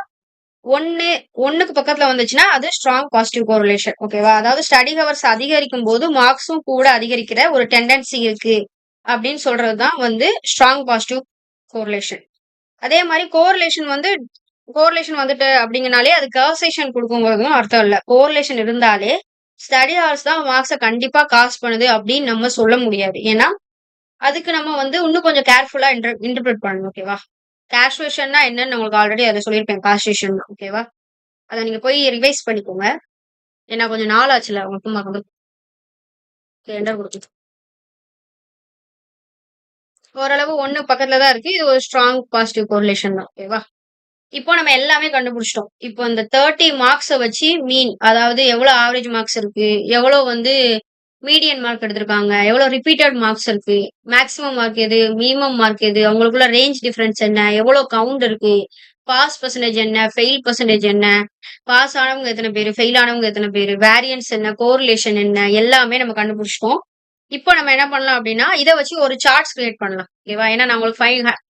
1 1க்கு பக்கத்துல வந்துச்சுன்னா, அது ஸ்ட்ராங் பாசிட்டிவ் கோரிலேஷன். ஓகேவா? அதாவது ஸ்டடி ஹவர்ஸ் அதிகரிக்கும் போது மார்க்ஸும் கூட அதிகரிக்கிற ஒரு டெண்டன்சி இருக்கு. அப்படின்னு சொல்றது தான் வந்து ஸ்ட்ராங் பாசிட்டிவ் கோரிலேஷன். அதே மாரி கோரிலேஷன் வந்துட்டு அப்படிங்கனாலே அது காசேஷன் குடுக்குங்கிறதும் அர்த்தம் இல்ல. கோரிலேஷன் இருந்தாலே ஸ்டடி ஹவர்ஸ் தான் மார்க்ஸ கண்டிப்பா காஸ் பண்ணுது அப்படின்னு நம்ம சொல்ல முடியாது. ஏன்னா, அதுக்கு நம்ம வந்து இன்னும் கொஞ்சம் கேர்ஃபுல்லா இன்டர்பிரெட் பண்ணணும். ஓகேவா? காசுவேஷன்னா என்னன்னு நான் உங்களுக்கு ஆல்ரெடி அத சொல்லியிருப்பேன். காசுவேஷன் ஓகேவா? அத நீங்க போய் ரிவைஸ் பண்ணிக்கோங்க. ஏன்னா கொஞ்சம் நாள் ஆச்சுல்ல உங்களுக்கு மறந்து என்டர் குடுத்து. ஓரளவு 1 பக்கத்துல தான் இருக்கு. இது ஒரு ஸ்ட்ராங் பாசிட்டிவ் கோரிலேஷன் தான். ஓகேவா? இப்போ நம்ம எல்லாமே கண்டுபிடிச்சிட்டோம். இப்போ இந்த 30 மார்க்ஸ வச்சு மீன், அதாவது எவ்வளோ ஆவரேஜ் மார்க்ஸ் இருக்கு, எவ்வளோ வந்து மீடியன் மார்க் எடுத்திருக்காங்க, எவ்வளோ ரிப்பீட்டட் மார்க்ஸ் இருக்கு, மேக்ஸிமம் மார்க் எது, மினிமம் மார்க் எது, அவங்களுக்குள்ள ரேஞ்ச் டிஃபரன்ஸ் என்ன, எவ்வளோ கவுண்ட் இருக்கு, பாஸ் பெர்சன்டேஜ் என்ன, ஃபெயில் பெர்சன்டேஜ் என்ன, பாஸ் ஆனவங்க எத்தனை பேரு, ஃபெயில் ஆனவங்க எத்தனை பேரு, வேரியன்ஸ் என்ன, கோரிலேஷன் என்ன, எல்லாமே நம்ம கண்டுபிடிச்சிட்டோம். இப்போ நம்ம என்ன பண்ணலாம் அப்படின்னா, இத வச்சு ஒரு சார்ட்ஸ் கிரியேட் பண்ணலாம். ஓகேவா? ஏன்னா நான் உங்களுக்கு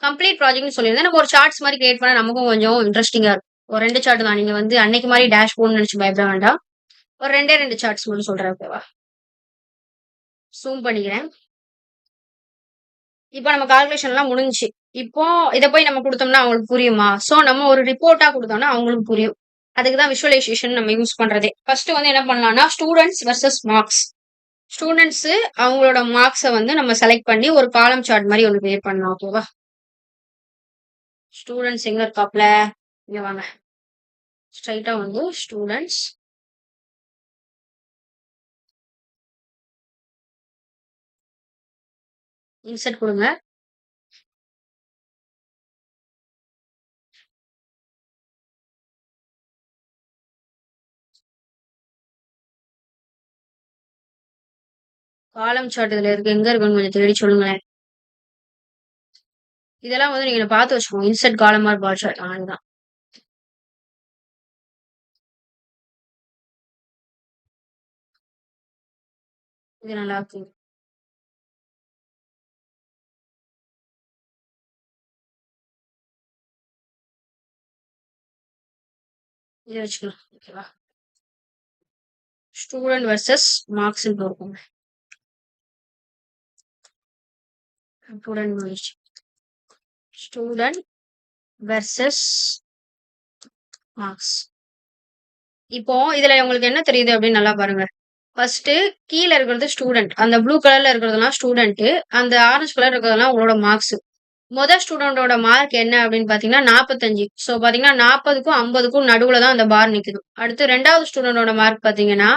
கம்ப்ளீட் ப்ராஜெக்ட்னு சொல்லியிருந்தேன். நம்ம ஒரு சார்ட்ஸ் மாரி கிரியேட் பண்ணா நமக்கும் கொஞ்சம் இன்ட்ரஸ்டிங்கா இருக்கும். ஒரு 2 சார்ட் தான். நீங்க வந்து அன்னைக்கு மாரி டேஷ் போர்ட்ன்னு நெனச்சு பயப்பட வேண்டாம். ஒரு 2 சார்ட்ஸ் மட்டும் சொல்றேன். ஓகேவா? ஜூம் பண்ணிக்கிறேன். இப்போ நம்ம கால்குலேஷன்லாம் முடிஞ்சுச்சு. இப்போ இத போய் நம்ம குடுத்தோம்னா அவங்களுக்கு புரியுமா? சோ நம்ம ஒரு ரிப்போர்ட்டா குடுத்தோம்னா அவங்களுக்கு புரியும். அதுக்கு தான் விஷுவலைசேஷன் நம்ம யூஸ் பண்றதே. ஃபர்ஸ்ட் வந்து என்ன பண்ணலாம்னா, ஸ்டூடண்ட்ஸ் வெர்சஸ் மார்க்ஸ். ஸ்டூடண்ட்ஸ் அவங்களோட மார்க்ஸ வந்து நம்ம செலக்ட் பண்ணி ஒரு காலம் சார்ட் மாரி ஒண்ணு கிரியேட் பண்ணலாம். ஓகேவா? ஸ்டூடண்ட்ஸ் எங்க இருக்காப்ல? இங்க வாங்க. ஸ்ட்ரைட்டா வந்து ஸ்டூடண்ட்ஸ் இன்சர்ட் குடுங்க. காலம் சார்ட் இதுல இருக்கு. எங்க இருக்குன்னு கொஞ்சம் தேடி சொல்லுங்களேன். இதெல்லாம் வந்து நீங்க பார்த்து வச்சுக்கோங்க. இன்சர்ட் காலம் ஆர் பார் சார்ட். அதுதான். இது நல்லா இருக்கு. இத வச்சுக்கலாம். ஓகேவா? ஸ்டூடண்ட் வெர்சஸ் மார்க்ஸ்ன்னு போட்டுக்கோங்க. ஸ்டூடண்ட் முடிஞ்சுச்சு. Student versus marks. இப்போ இதுல உங்களுக்கு என்ன தெரியுது அப்படின்னு நல்லா பாருங்க. ஃபர்ஸ்ட் கீழ இருக்கிறது ஸ்டூடண்ட். அந்த ப்ளூ கலர்ல இருக்கிறதெல்லாம் ஸ்டூடண்ட். அந்த ஆரஞ்சு கலர் இருக்கிறதெல்லாம் உங்களோட மார்க்ஸ். ஸ்டூடண்டோட மார்க் என்ன அப்படின்னு பாத்தீங்கன்னா 45. சோ பாத்தீங்கன்னா 40க்கும் 50க்கும் நடுவுல தான் அந்த பார் நிக்குது. அடுத்து 2வது ஸ்டூடண்டோட மார்க் பாத்தீங்கன்னா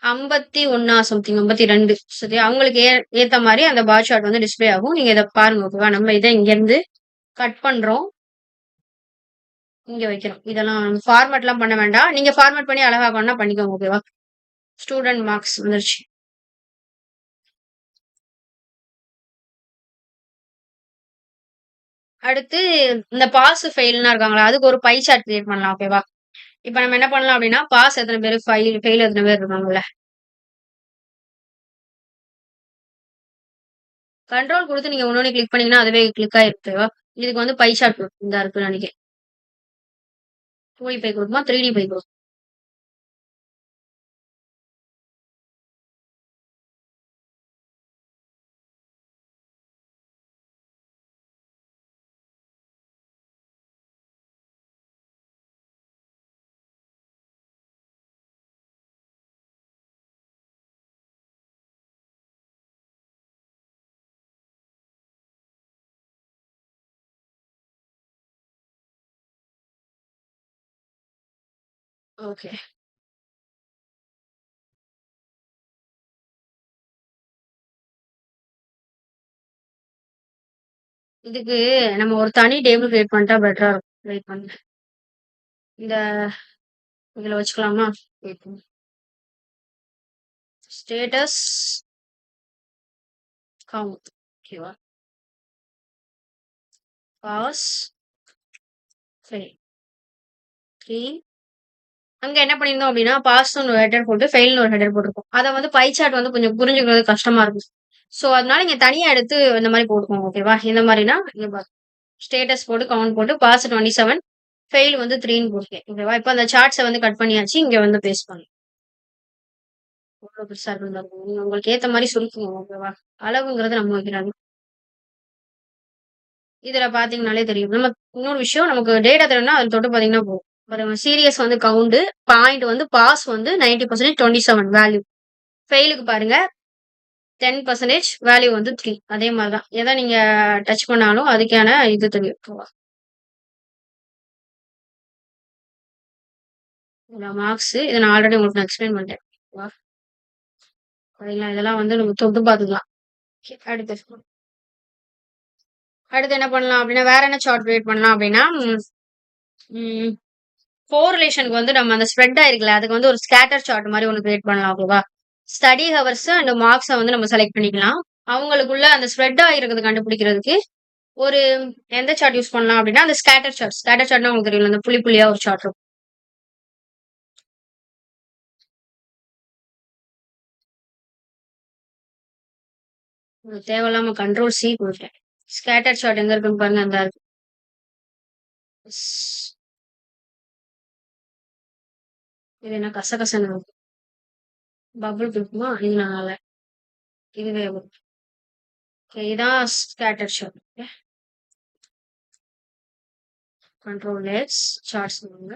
51 சம்திங் 52. சரி அவங்களுக்கு ஏத்த மாதிரி அந்த பார் சார்ட் வந்து டிஸ்ப்ளே ஆகும். நீங்க இத பாருங்க. ஓகேவா? நம்ம இதை இங்க இருந்து கட் பண்றோம். இங்க வைக்கிறோம். இதெல்லாம் ஃபார்மேட்லாம் பண்ண வேண்டாம். நீங்க ஃபார்மேட் பண்ணி அழகா பண்ணா பண்ணிக்கோங்க. ஓகேவா? ஸ்டூடண்ட் மார்க்ஸ் வந்துருச்சு. அடுத்து இந்த பாஸ் ஃபெயில்னா இருக்காங்களா, அதுக்கு ஒரு பை சார்ட் கிரியேட் பண்ணலாம். ஓகேவா? இப்ப நம்ம என்ன பண்ணலாம் அப்படின்னா, பாஸ் எத்தனை பேரு, ஃபெயில் எத்தனை பேர் இருக்காங்கல்ல. கண்ட்ரோல் குடுத்து நீங்க ஒண்ணு கிளிக் பண்ணீங்கன்னா, அதுவே கிளிக் ஆயிரும். ஓகேவா? இதுக்கு வந்து பை சார்ட் இந்தா இருக்குன்னு நெனைக்கிறேன். 2D பை குடுக்குமா? 3D பை குடுக்கும். ஓகே. இதுக்கு நம்ம ஒரு தனி டேபிள் கிரியேட் பண்ணிட்டா பெட்டரா இருக்கும். வெயிட் பண்ணுங்க. இந்த இதுல வச்சுக்கலாமா? வெயிட் பண்ணுங்க. Status count. ஓகேவா? Pass fail 3. அங்க என்ன பண்ணியிருந்தோம் அப்படின்னா, பாஸ்ன்னு ஒரு ஹெடர் போட்டு, ஃபெயில்னு ஒரு ஹெடர் போட்டிருக்கோம். அத வந்து பை சார்ட் வந்து கொஞ்சம் புரிஞ்சுக்கிறது கஷ்டமா இருக்கும். ஸோ, அதனால நீங்க தனியா எடுத்து இந்த மாரி போட்டுக்கோங்க. ஓகேவா? இந்த மாரினா, இங்க பாருங்க. ஸ்டேட்டஸ் போட்டு, கவுண்ட் போட்டு, பாஸ் 27, ஃபெயில் வந்து 3ன்னு போட்டுருக்கேன். ஓகேவா? இப்ப அந்த சார்ட்ஸ வந்து கட் பண்ணியாச்சு. இங்க வந்து பேஸ்ட் பண்ணணும். எவ்வளோ பெருசா இருக்குன்னு பாருங்க. நீங்க உங்களுக்கு ஏத்த மாரி சுருக்குங்க. ஓகேவா? அளவுங்கிறது நம்ம வைக்கிறாங்க. இதுல பார்த்தீங்கனாலே தெரியும். நம்ம இன்னொரு விஷயம் நமக்கு டேட்டா தெரியணும்னா, அதுல தொட்டு பார்த்தீங்கன்னா போதும். பாருங்க சீரியஸ் வந்து கவுண்ட், பாயிண்ட் வந்து பாஸ் வந்து 90% 27 வேல்யூ. ஃபெயிலுக்கு பாருங்க 10% வேல்யூ வந்து 3. அதே மாரி தான். எத நீங்க டச் பண்ணாலும் அதுக்கான இது தெரியும். ஓகேவா? இதுல மார்க்ஸ் இத நான் ஆல்ரெடி உங்களுக்கு நான் எக்ஸ்பிளைன் பண்ணிட்டேன். ஓகேவா? சரிங்களா? இதெல்லாம் வந்து நம்ம தொட்டு பார்த்துக்கலாம். ஓகே. அடுத்து என்ன பண்ணலாம் அப்டின்னா, வேற என்ன சார்ட் கிரியேட் பண்ணலாம் அப்டின்னா, ம் கோரிலேஷனுக்கு வந்து நம்ம அந்த ஸ்ப்ரெட் ஆயிருக்குல்ல, அதுக்கு வந்து ஒரு ஸ்கேட்டர் சார்ட் மாரி ஒண்ணு கிரியேட் பண்ணலாம். ஓகேவா? ஸ்டடி ஹவர்ஸ் அண்ட் மார்க்ஸ வந்து நம்ம செலக்ட் பண்ணிக்கலாம். அவங்களுக்குள்ள அந்த ஸ்ப்ரெட் ஆயிருக்கிறத கண்டுபிடிக்கிறதுக்கு ஒரு எந்த சார்ட் யூஸ் பண்ணலாம் அப்டின்னா, அந்த ஸ்கேட்டர் சார்ட். ஸ்கேட்டர் சார்ட்னா உங்களுக்கு தெரியும்ல, அந்த புள்ளி புள்ளியா ஒரு சார்ட் இருக்கும். உங்களுக்கு தேவையில்லாம கண்ட்ரோல் சி குடுத்துட்டேன். ஸ்கேட்டர் சார்ட் எங்க இருக்குன்னு பாருங்க. இந்தா இருக்கு. ஸ் இது என்ன கசகசன்னு இருக்கு. பபிள் இருக்குமா? இது நல்லா இல்ல. இதுவே ஓகே. இதான் scatter chart. Okay. Control X charts வாங்க.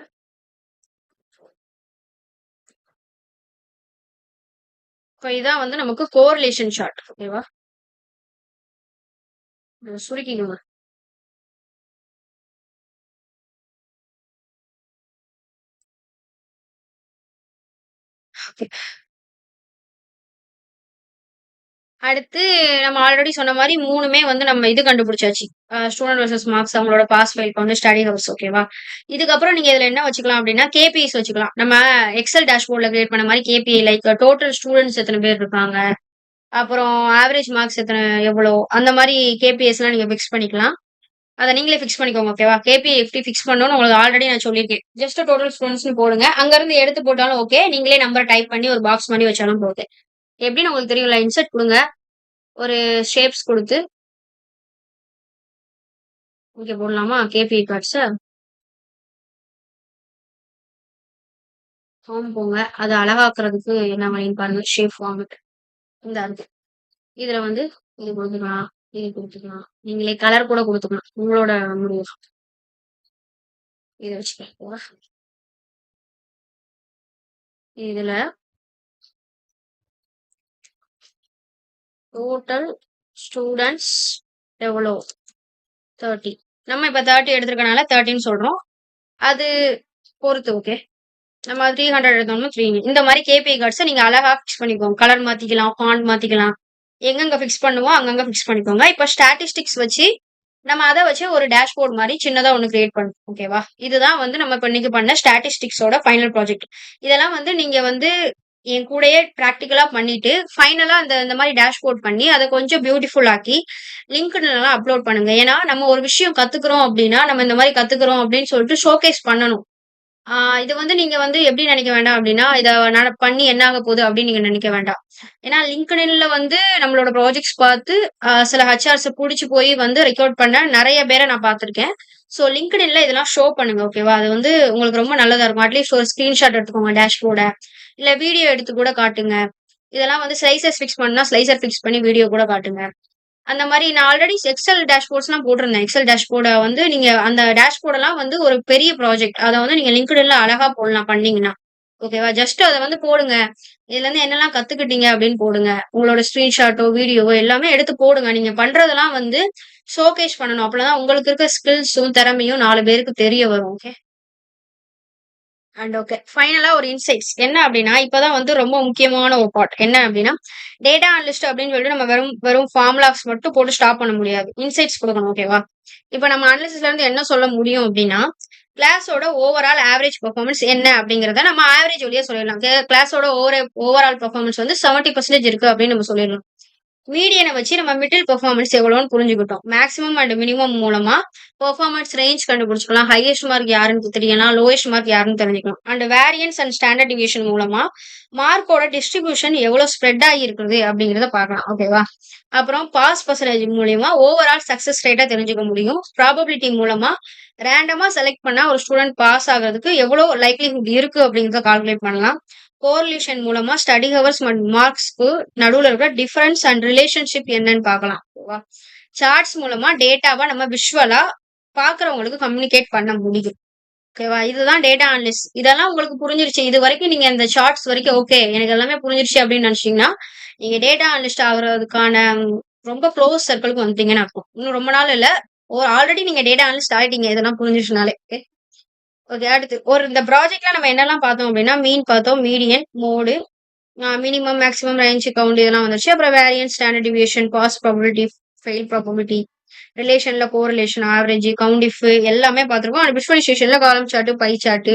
இப்ப இதான் வந்து நமக்கு கோரிலேஷன் சார்ட். ஓகேவா? இத சுருக்கிக்கோங்க. ஓகே. அடுத்து நம்ம ஆல்ரெடி சொன்ன மாரி 3மே வந்து நம்ம இது கண்டுபிடிச்சாச்சு. ஸ்டூடண்ட் வெர்சஸ் மார்க்ஸ் அவங்களோட pass fail count, study hours ஓகேவா? இதுக்கப்புறம் நீங்க இதுல என்ன வச்சுக்கலாம் அப்டின்னா, கேபிஐஸ் வச்சுக்கலாம். நம்ம எக்ஸெல் டேஷ்போர்ட்ல கிரியேட் பண்ண மாரி கேபிஐ லைக் டோட்டல் ஸ்டூடண்ட்ஸ் எத்தன பேர் இருக்காங்க. அப்புறம் ஆவரேஜ் மார்க்ஸ் எவ்வளோ அந்த மாரி கேபிஐஸ்லாம் நீங்க ஃபிக்ஸ் பண்ணிக்கலாம். அத நீங்களே ஃபிக்ஸ் பண்ணிக்கோங்க. ஓகேவா? கேபிஐ எப்படி ஃபிக்ஸ் பண்ணணும்னு உங்களுக்கு ஆல்ரெடி நான் சொல்லியிருக்கேன். ஜஸ்ட் டோட்டல் ஸ்டூடண்ட்ஸ்ன்னு போடுங்க. அங்கருந்து எடுத்து போட்டாலும் ஓகே. நீங்களே நம்பர் டைப் பண்ணி ஒரு பாக்ஸ் மாரி வச்சாலும் போது. எப்படின்னு உங்களுக்கு தெரியும்ல. இன்சர்ட் குடுங்க. ஒரு ஷேப்ஸ் குடுத்து இங்க போடலாமா? கேபிஐ கார்ட்ஸ ஹோம் போங்க. அத அழகாக்குறதுக்கு என்ன வழின்னு பாருங்க. ஷேப் ஃபார்மட் இந்தா இருக்கு. இதுல வந்து இது குடுத்துக்கலாம். இது குடுத்துக்கலாம். நீங்களே கலர் கூட குடுத்துக்கலாம். உங்களோட முடிவு. இத வச்சுக்கலாம். இதுல டோட்டல் ஸ்டூடண்ட்ஸ் எவ்வளோ? 30. நம்ம இப்ப 30 எடுத்திருக்கனால 30ன்னு சொல்றோம். அது பொறுத்து ஓகே. நம்ம 300 எடுத்தோம்னா 3 இந்த மாரி கேபிஐ கார்ட்ஸ நீங்க அழகா ஃபிக்ஸ் பண்ணிக்கோங்க. கலர் மாத்திக்கலாம், ஃபாண்ட் மாத்திக்கலாம். எங்கெங்க ஃபிக்ஸ் பண்ணுமோ அங்கங்க ஃபிக்ஸ் பண்ணிக்கோங்க. இப்ப ஸ்டாட்டிஸ்டிக்ஸ் வச்சு நம்ம அத வச்சு ஒரு டேஷ்போர்ட் மாரி சின்னதா ஒண்ணு கிரியேட் பண்ணணும். ஓகேவா? இதுதான் வந்து நம்ம இப்ப இன்னைக்கு பண்ண ஸ்டாட்டிஸ்டிக்ஸோட ஃபைனல் ப்ராஜெக்ட். இதெல்லாம் வந்து நீங்க வந்து என் கூடயே பிராக்டிகலா பண்ணிட்டு, ஃபைனலா இந்த மாரி டேஷ்போர்ட் பண்ணி, அத கொஞ்சம் பியூட்டிஃபுல் ஆக்கி, லிங்க்டுலலாம் அப்லோட் பண்ணுங்க. ஏன்னா, நம்ம ஒரு விஷயம் கத்துக்கிறோம் அப்டின்னா, நம்ம இந்த மாரி கத்துக்கிறோம் அப்டின்னு சொல்லிட்டு ஷோகேஸ் பண்ணணும். ஆ இது வந்து நீங்க வந்து எப்படி நினைக்க வேண்டாம் அப்டின்னா, இத பண்ணி என்ன ஆக போகுது அப்டின்னு நீங்க நினைக்க வேண்டாம். ஏன்னா லிங்க்டின்ல வந்து நம்மளோட ப்ராஜெக்ட்ஸ் பார்த்து சில ஹெச்ஆர்ஸ புடிச்சு போய் வந்து ரெக்ரூட் பண்ண நெறைய பேர நான் பார்த்துருக்கேன். ஸோ லிங்க்டின்ல இதெல்லாம் ஷோ பண்ணுங்க. ஓகேவா? அது வந்து உங்களுக்கு ரொம்ப நல்லதா இருக்கும். அட்லீஸ்ட் ஒரு ஸ்கிரீன்ஷாட் எடுத்துக்கோங்க டேஷ்போர்ட. இல்ல வீடியோ எடுத்து கூட காட்டுங்க. இதெல்லாம் வந்து ஸ்லைசஸ் ஃபிக்ஸ் பண்ணா ஸ்லைசர் ஃபிக்ஸ் பண்ணி வீடியோ கூட காட்டுங்க. அந்த மாரி நான் ஆல்ரெடி எக்ஸெல் டேஷ்போர்ட்ஸ்லாம் போட்டிருந்தேன். எக்ஸெல் டேஷ்போர்ட வந்து நீங்க அந்த டேஷ்போர்டெல்லாம் வந்து ஒரு பெரிய ப்ராஜெக்ட். அத வந்து நீங்க லிங்க்டின்ல அழகா போடலாம் பண்ணீங்கன்னா. ஓகேவா? ஜஸ்ட் அத வந்து போடுங்க. இதுலருந்து என்னலாம் கத்துக்கிட்டீங்க அப்படின்னு போடுங்க. உங்களோட ஸ்கிரீன்ஷாட்டோ, வீடியோவோ எல்லாமே எடுத்து போடுங்க. நீங்க பண்றதெல்லாம் வந்து ஷோகேஸ் பண்ணணும். அப்பதான் உங்களுக்கு இருக்க ஸ்கில்ஸும், திறமையும் 4 பேருக்கு தெரிய வரும். ஓகே. And okay. ஃபைனலா ஒரு இன்சைட்ஸ். என்ன அப்டின்னா, இப்பதான் வந்து ரொம்ப முக்கியமான ஒரு பார்ட். என்ன அப்டின்னா, டேட்டா அனலிஸ்ட் அப்டின்னு சொல்லிட்டு நம்ம வெறும் வெறும் ஃபார்முலாஸ் மட்டும் போட்டு ஸ்டாப் பண்ண முடியாது. இன்சைட்ஸ் குடுக்கணும். ஓகேவா? இப்ப நம்ம அனாலிசிஸ்ல இருந்து என்ன சொல்ல முடியும் அப்டின்னா, கிளாஸோட ஓவரால் ஆவரேஜ் பெர்ஃபார்மன்ஸ் என்ன அப்டிங்கிறத நம்ம ஆவரேஜ் வழியா சொல்லிடலாம். கிளாஸோட ஓவரால் பெர்ஃபார்மன்ஸ் வந்து 70% இருக்கு அப்டின்னு நம்ம சொல்லிடலாம். மீடியன வச்சு நம்ம மிடில் பெர்ஃபார்மன்ஸ் எவ்வளோன்னு புரிஞ்சுக்கிட்டோம். மேக்ஸிமம் அண்ட் மினிமம் மூலமா பெர்ஃபார்மன்ஸ் ரேஞ்ச் கண்டுபிடிச்சுக்கலாம். ஹையஸ்ட் மார்க் யாருன்னு தெரியலாம். லோயஸ்ட் மார்க் யாருன்னு தெரிஞ்சுக்கலாம். And variance and standard deviation மூலமா மார்க்கோட டிஸ்ட்ரிபியூஷன் எவ்வளவு ஸ்ப்ரெட் ஆகியிருக்குது அப்படிங்கிறத பார்க்கலாம். ஓகேவா? அப்புறம் பாஸ் பர்சன்டேஜ் மூலியமா ஓவரால் சக்சஸ் ரேட்டா தெரிஞ்சுக்க முடியும். ப்ராபபிலிட்டி மூலமா ரேண்டமா செலக்ட் பண்ணா ஒரு ஸ்டூடெண்ட் பாஸ் ஆகிறதுக்கு எவ்வளவு லைக்லிஹுட் இருக்கு அப்படிங்கிறத கால்குலேட் பண்ணலாம். கோரிலேஷன் மூலமா ஸ்டடி ஹவர்ஸ் மற்றும் மார்க்ஸ்க்கு நடுவுல இருக்கிற டிஃபரன்ஸ் அண்ட் ரிலேஷன்ஷிப் என்னன்னு பார்க்கலாம். ஓகேவா? சார்ட்ஸ் மூலமா டேட்டாவா நம்ம விஷுவலா பாக்குறவங்களுக்கு கம்யூனிகேட் பண்ண முடியும். ஓகேவா? இதுதான் டேட்டா அனலிஸ்ட். இதெல்லாம் உங்களுக்கு புரிஞ்சிருச்சு. இது வரைக்கும் நீங்க இந்த சார்ட்ஸ் வரைக்கும் ஓகே எனக்கு எல்லாமே புரிஞ்சிருச்சு அப்படின்னு நினைச்சீங்கன்னா, நீங்க டேட்டா அனலிஸ்ட் ஆகுறதுக்கான ரொம்ப க்ளோஸ் சர்க்கிளுக்கு வந்துட்டீங்கன்னு அர்த்தம். இன்னும் ரொம்ப நாள் இல்ல. ஆல்ரெடி நீங்க டேட்டா அனலிஸ்ட் ஆயிட்டீங்க. இதெல்லாம் புரிஞ்சிருச்சுனாலே. ஓகே. அடுத்து இந்த ப்ராஜெக்ட்ல நம்ம என்னெல்லாம் பார்த்தோம் அப்படின்னா, மீன் பார்த்தோம், median, mode, minimum, maximum, range, count இதெல்லாம் வந்துருச்சு. அப்புறம் variance, standard deviation, pass probability, fail probability, ரிலேஷன்ல கோரிலேஷன், ஆவரேஜ், கவுண்ட் இஃப் எல்லாமே பார்த்துருக்கோம். அண்ட் விஷுவலைசேஷன்ல column chart, pie chart,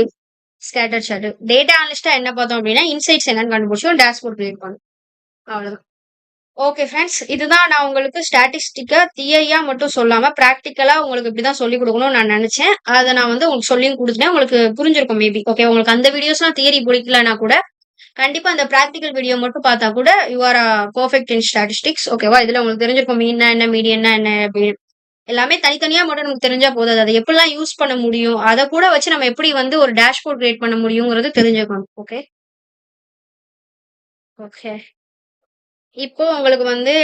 scatter chart. Data அனலிஸ்டா என்ன பார்த்தோம் அப்படின்னா, இன்சைட்ஸ் என்னன்னு கண்டுபிடிச்சோம், டேஷ்போர்ட் கிரியேட் பண்ணோம். அவ்வளவுதான். Okay friends. இதுதான் நான் உங்களுக்கு ஸ்டாட்டிஸ்டிக்கா, தியரியா மட்டும் சொல்லாம, பிராக்டிகலா உங்களுக்கு இப்படிதான் சொல்லிக் குடுக்கணும்னு நான் நெனச்சேன். அத நான் வந்து உங்களுக்கு சொல்லியும் குடுத்துட்டேன். உங்களுக்கு புரிஞ்சிருக்கும் மேபி. ஓகே. உங்களுக்கு அந்த வீடியோஸ்லாம் தியரி பிடிக்கலனா கூட, கண்டிப்பா அந்த பிராக்டிகல் வீடியோ மட்டும் பார்த்தா கூட, you are perfect in statistics. ஓகேவா? இதுல உங்களுக்கு தெரிஞ்சிருக்கும் மீன்னா என்ன, மீடியன்னா என்ன அப்படின்னு. எல்லாமே தனித்தனியா மட்டும் நமக்கு தெரிஞ்சா போதாது. அத எப்படிலாம் யூஸ் பண்ண முடியும்? அத கூட வச்சு நம்ம எப்படி வந்து ஒரு டேஷ்போர்ட் கிரியேட் பண்ண முடியுங்கிறது தெரிஞ்சுக்கணும். ஓகே. ஓகே. இப்போ உங்களுக்கு வந்து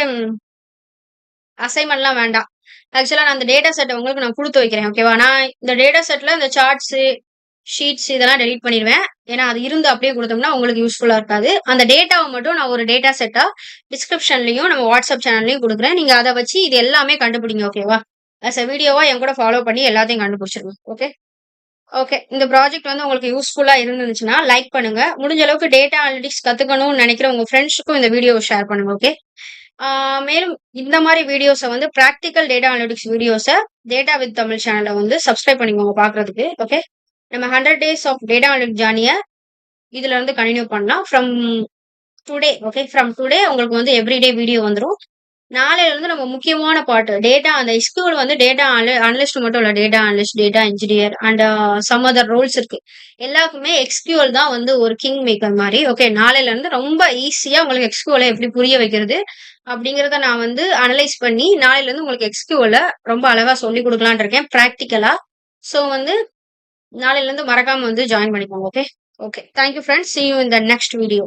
அசைன்மென்ட்லாம் வேண்டாம். ஆக்சுவலா நான் அந்த டேட்டா செட்ட உங்களுக்கு நான் குடுத்து வைக்கிறேன். ஓகேவா? நான் இந்த டேட்டா செட்ல இந்த சார்ட்ஸு, ஷீட்ஸ் இதெல்லாம் டெலீட் பண்ணிருவேன். ஏன்னா, அது இருந்து அப்படியே குடுத்தோம்னா உங்களுக்கு யூஸ்ஃபுல்லா இருக்காது. அந்த டேட்டாவ மட்டும் நான் ஒரு டேட்டா செட்டா டிஸ்கிரிப்ஷன்லயும் நம்ம வாட்ஸ்அப் சேனல்லயும் குடுக்குறேன். நீங்க அத வச்சு இது எல்லாமே கண்டுபிடிங்க. ஓகேவா? ஆஸ் அ வீடியோவா என் கூட ஃபாலோ பண்ணி எல்லாத்தையும் கண்டுபிடிச்சிருங்க. ஓகே? ஓகே. இந்த ப்ராஜெக்ட் வந்து உங்களுக்கு யூஸ்ஃபுல்லா இருந்துச்சுன்னா, லைக் பண்ணுங்க. முடிஞ்ச அளவுக்கு டேட்டா அனலிட்டிக்ஸ் கத்துக்கணும்னு நெனைக்கிற உங்க ஃப்ரெண்ட்ஸுக்கும் இந்த வீடியோவ ஷேர் பண்ணுங்க. ஓகே? ஆ மேலும் இந்த மாரி வீடியோஸ வந்து பிராக்டிகல் டேட்டா அனலிட்டிக்ஸ் வீடியோஸ டேட்டா வித் தமிழ் சேனல வந்து சப்ஸ்கிரைப் பண்ணிக்கோங்க பார்க்கறதுக்கு. ஓகே. நம்ம 100 டேஸ் ஆஃப் டேட்டா அனலிட்டிக் ஜர்னிய இதுல இருந்து கன்டின்யூ பண்ணலாம். Today okay. டுடே உங்களுக்கு வந்து எவ்ரிடே வீடியோ வந்துரும். நாளையில இருந்து நம்ம முக்கியமான பார்ட் டேட்டா அந்த எஸ்கியூஎல் வந்து டேட்டா அனலிஸ்ட் மட்டும் இல்ல. Data analyst, data engineer and some other roles இருக்கு. எல்லாருக்குமே எஸ்கியூஎல் தான் வந்து ஒரு கிங் மேக்கர் மாரி. ஓகே. நாளையில இருந்து ரொம்ப ஈஸியா உங்களுக்கு எஸ்கியூஎல் எப்படி புரிய வைக்கிறது அப்படிங்கிறத நான் வந்து அனலைஸ் பண்ணி நாளையில இருந்து உங்களுக்கு எஸ்கியூஎல் ரொம்ப அழகா சொல்லிக் குடுக்கலாம்னு இருக்கேன் பிராக்டிகலா. சோ வந்து நாளையில இருந்து மறக்காம வந்து ஜாயின் பண்ணிக்கோங்க. Okay. Okay. Thank you friends. Sea you in the next video.